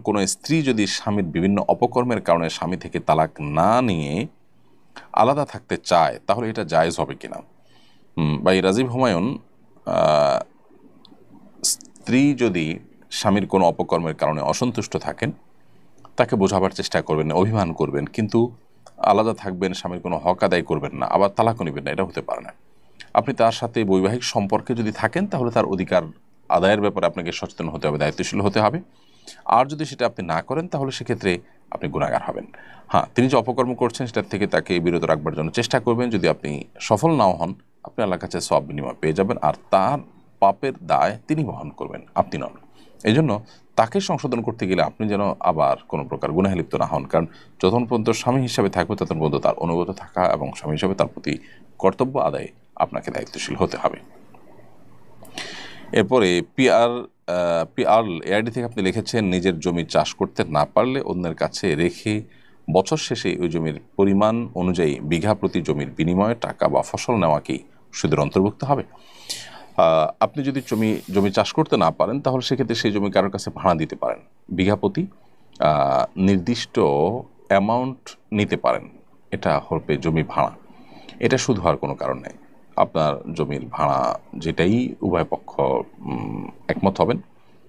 কোনো স্ত্রী যদি স্বামীর বিভিন্ন অপকর্মের কারণে স্বামী থেকে তালাক না নিয়ে আলাদা থাকতে চায় তাহলে এটা জায়েজ হবে কিনা। ভাই রাজীব হুমায়ুন, স্ত্রী যদি স্বামীর কোনো অপকর্মের কারণে অসন্তুষ্ট থাকেন তাকে বোঝাবার চেষ্টা করবেন, অভিমান করবেন, কিন্তু আলাদা থাকবেন, স্বামীর কোনো হক আদায় করবেন না, আবার তালাকও নেবেন না, এটা হতে পারে না। আপনি তার সাথে বৈবাহিক সম্পর্কে যদি থাকেন তাহলে তার অধিকার আদায়ের ব্যাপারে আপনাকে সচেতন হতে হবে, দায়িত্বশীল হতে হবে। আর যদি সেটা আপনি না করেন তাহলে সেক্ষেত্রে আপনি গুনাহগার হবেন। হ্যাঁ, তিনি যে অপকর্ম করছেন সেটার থেকে তাকে বিরত রাখবার জন্য চেষ্টা করবেন। যদি আপনি সফল নাও হন, আপনি আল্লাহর কাছে সওয়াব বিনিময় পেয়ে যাবেন, আর তার পাপের দায় তিনি বহন করবেন, আপনি নন। এই জন্য তাকে সংশোধন করতে গেলে আপনি যেন আবার কোনো প্রকার গুনাহে লিপ্ত না হন, কারণ যতক্ষণ পর্যন্ত স্বামী হিসাবে থাকবে ততক্ষণ পর্যন্ত তার অনুগত থাকা এবং স্বামী হিসাবে তার প্রতি কর্তব্য আদায়ে আপনাকে দায়িত্বশীল হতে হবে। এরপরে পিআর এআইডি থেকে আপনি লিখেছেন, নিজের জমি চাষ করতে না পারলে অন্যের কাছে রেখে বছর শেষে ওই জমির পরিমাণ অনুযায়ী বিঘা প্রতি জমির বিনিময়ে টাকা বা ফসল নেওয়া কি সুদের অন্তর্ভুক্ত হবে? আপনি যদি জমি চাষ করতে না পারেন তাহলে সেক্ষেত্রে সেই জমি কারোর কাছে ভাড়া দিতে পারেন, বিঘা প্রতি নির্দিষ্ট অ্যামাউন্ট নিতে পারেন, এটা হবে জমি ভাড়া। এটা সুদ হওয়ার কোনো কারণ নেই। আপনার জমির ভাড়া যেটাই উভয় পক্ষ একমত হবেন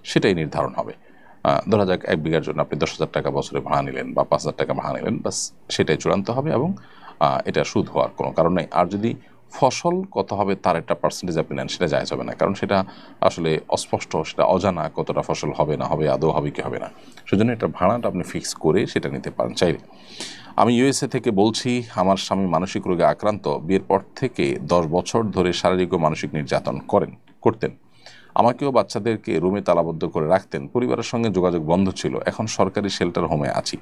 সেটাই নির্ধারণ হবে। ধরা যাক 1 বিঘার জন্য আপনি 10,000 টাকা বছরে ভাড়া নিলেন বা 5,000 টাকা ভাড়া নিলেন, বাস সেটাই চূড়ান্ত হবে এবং এটা সুদ হওয়ার কোনো কারণ নেই। আর যদি ফসল কত হবে তার একটা পার্সেন্টেজ আপনি নেন, সেটা জায়েজ হবে না, কারণ সেটা আসলে অস্পষ্ট, সেটা অজানা কতটা ফসল হবে না হবে, আদৌ হবে কি হবে না। সেজন্য এটা ভাড়াটা আপনি ফিক্স করে সেটা নিতে পারেন চাইলে। আমি ইউএসএ থেকে বলছি, আমার স্বামী মানসিক রোগে আক্রান্ত। বিয়ের পর থেকে 10 বছর ধরে শারীরিক ও মানসিক নির্যাতন করতেন। আমাকেও বাচ্চাদেরকে রুমে তালাবদ্ধ করে রাখতেন। পরিবারের সঙ্গে যোগাযোগ বন্ধ ছিল। এখন সরকারি শেল্টার হোমে আছি।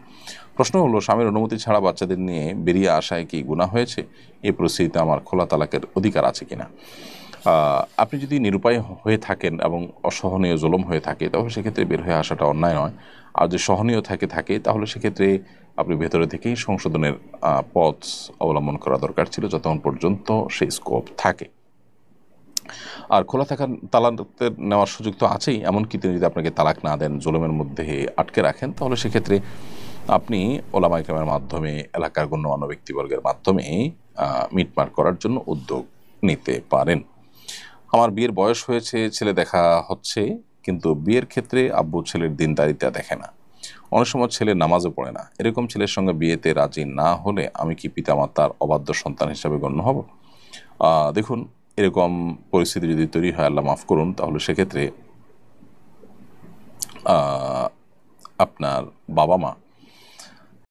প্রশ্ন হলো, স্বামীর অনুমতি ছাড়া বাচ্চাদের নিয়ে বেরিয়ে আসায় কি গুনাহ হয়েছে? এই পরিস্থিতিতে আমার খোলা তালাকের অধিকার আছে কিনা? আপনি যদি নিরুপায় হয়ে থাকেন এবং অসহনীয় জুলুম হয়ে থাকে তাহলে সেক্ষেত্রে বের হয়ে আসাটা অন্যায় নয়। আর যদি সহনীয় থাকে তাহলে সেক্ষেত্রে আপনি ভেতরে থেকেই সংশোধনের পথ অবলম্বন করা দরকার ছিল যতক্ষণ পর্যন্ত সেই স্কোপ থাকে। আর খোলা থাকার তালাকের নেওয়ার সুযোগ তো আছেই, এমনকি তিনি যদি আপনাকে তালাক না দেন, জুলুমের মধ্যে আটকে রাখেন, তাহলে সেক্ষেত্রে আপনি ওলামায়ে কেরামের মাধ্যমে, এলাকার গণ্যমান্য ব্যক্তিবর্গের মাধ্যমে মিটমাট করার জন্য উদ্যোগ নিতে পারেন। আমার বিয়ের বয়স হয়েছে, ছেলে দেখা হচ্ছে, কিন্তু বিয়ের ক্ষেত্রে আব্বু ছেলের দিনদারিতা দেখে না। অনেক সময় ছেলে নামাজও পড়ে না। এরকম ছেলের সঙ্গে বিয়েতে রাজি না হলে আমি কি পিতামাতার অবাধ্য সন্তান হিসাবে গণ্য হব? দেখুন, এরকম পরিস্থিতি যদি তৈরি হয়, আল্লাহ মাফ করুন, তাহলে সেক্ষেত্রে আপনার বাবা মা